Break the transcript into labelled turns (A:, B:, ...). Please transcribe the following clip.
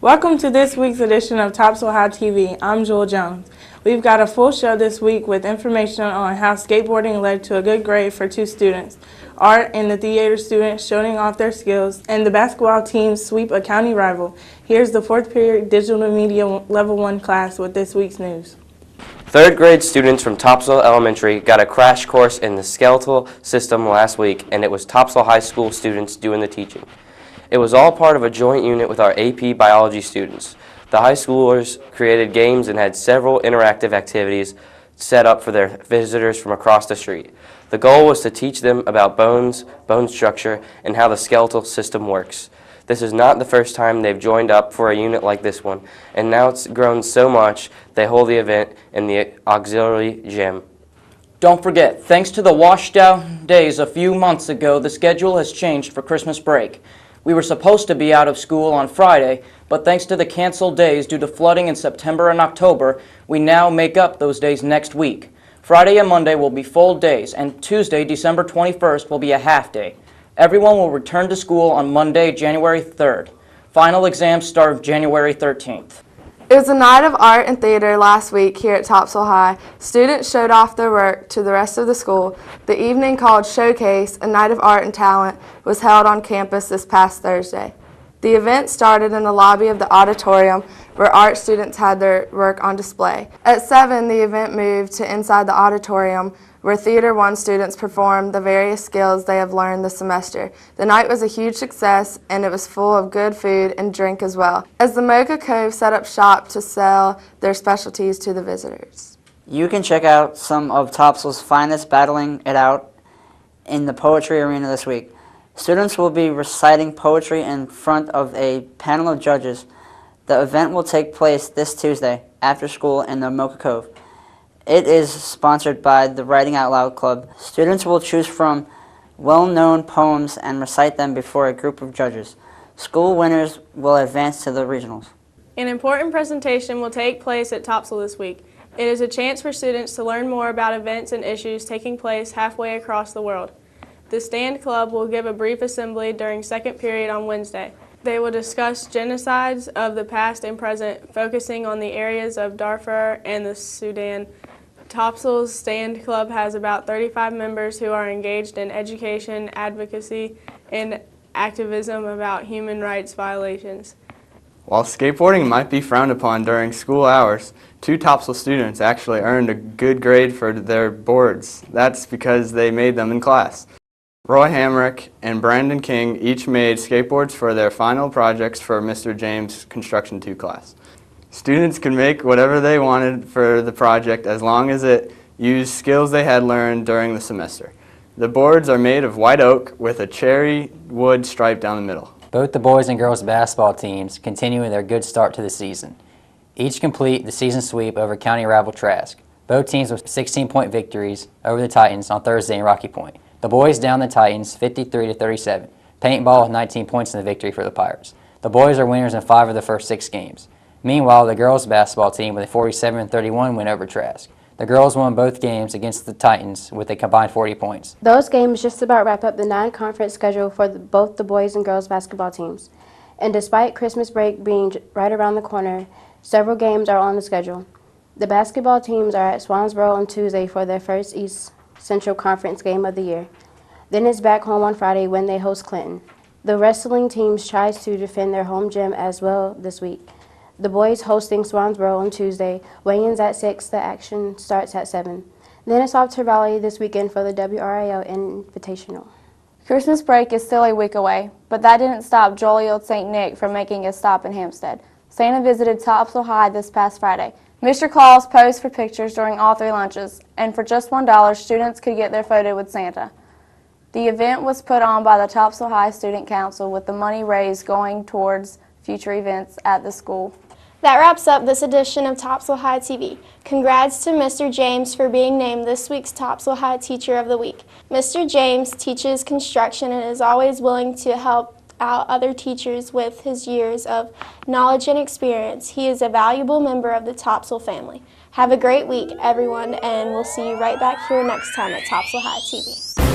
A: Welcome to this week's edition of Topsail High TV. I'm Jewel Jones. We've got a full show this week with information on how skateboarding led to a good grade for two students, art and the theater students showing off their skills, and the basketball team sweep a county rival. Here's the fourth period digital media level 1 class with this week's news.
B: Third grade students from Topsail Elementary got a crash course in the skeletal system last week, and it was Topsail High School students doing the teaching. It was all part of a joint unit with our AP biology students. The high schoolers created games and had several interactive activities set up for their visitors from across the street. The goal was to teach them about bones, bone structure, and how the skeletal system works. This is not the first time they've joined up for a unit like this one, and now it's grown so much they hold the event in the auxiliary gym.
C: Don't forget, thanks to the washed out days a few months ago, the schedule has changed for Christmas break. We were supposed to be out of school on Friday, but thanks to the canceled days due to flooding in September and October, we now make up those days next week. Friday and Monday will be full days, and Tuesday, December 21st, will be a half day. Everyone will return to school on Monday, January 3rd. Final exams start January 13th.
D: It was a night of art and theater last week here at Topsail High. Students showed off their work to the rest of the school. The evening called Showcase, a night of art and talent, was held on campus this past Thursday. The event started in the lobby of the auditorium where art students had their work on display. At 7, the event moved to inside the auditorium where Theater 1 students performed the various skills they have learned this semester. The night was a huge success, and it was full of good food and drink as well, as the Mocha Cove set up shop to sell their specialties to the visitors.
E: You can check out some of Topsail's finest battling it out in the poetry arena this week. Students will be reciting poetry in front of a panel of judges. The event will take place this Tuesday after school in the Mocha Cove. It is sponsored by the Writing Out Loud Club. Students will choose from well-known poems and recite them before a group of judges. School winners will advance to the regionals.
F: An important presentation will take place at Topsail this week. It is a chance for students to learn more about events and issues taking place halfway across the world. The Stand Club will give a brief assembly during second period on Wednesday. They will discuss genocides of the past and present, focusing on the areas of Darfur and the Sudan. Topsail's Stand Club has about 35 members who are engaged in education, advocacy, and activism about human rights violations.
G: While skateboarding might be frowned upon during school hours, 2 Topsail students actually earned a good grade for their boards. That's because they made them in class. Roy Hamrick and Brandon King each made skateboards for their final projects for Mr. James' Construction 2 class. Students could make whatever they wanted for the project as long as it used skills they had learned during the semester. The boards are made of white oak with a cherry wood stripe down the middle.
H: Both the boys and girls basketball teams continuing their good start to the season. Each complete the season sweep over county rival Trask. Both teams with 16-point victories over the Titans on Thursday in Rocky Point. The boys down the Titans 53-37. Paintball with 19 points in the victory for the Pirates. The boys are winners in 5 of the first 6 games. Meanwhile, the girls basketball team with a 47-31 win over Trask. The girls won both games against the Titans with a combined 40 points.
I: Those games just about wrap up the non-conference schedule for both the boys and girls basketball teams. And despite Christmas break being right around the corner, several games are on the schedule. The basketball teams are at Swansboro on Tuesday for their first East Central Conference game of the year. Then it's back home on Friday when they host Clinton. The wrestling teams tries to defend their home gym as well this week. The boys hosting Swansboro on Tuesday, weigh-ins at 6, the action starts at 7. Then it's off to Raleigh this weekend for the WRAL Invitational.
J: Christmas break is still a week away, but that didn't stop jolly old St. Nick from making a stop in Hampstead. Santa visited Topsail High this past Friday. Mr. Claus posed for pictures during all 3 lunches, and for just $1, students could get their photo with Santa. The event was put on by the Topsail High Student Council with the money raised going towards future events at the school.
K: That wraps up this edition of Topsail High TV. Congrats to Mr. James for being named this week's Topsail High Teacher of the Week. Mr. James teaches construction and is always willing to help out other teachers with his years of knowledge and experience. He is a valuable member of the Topsail family. Have a great week, everyone, and we'll see you right back here next time at Topsail High TV.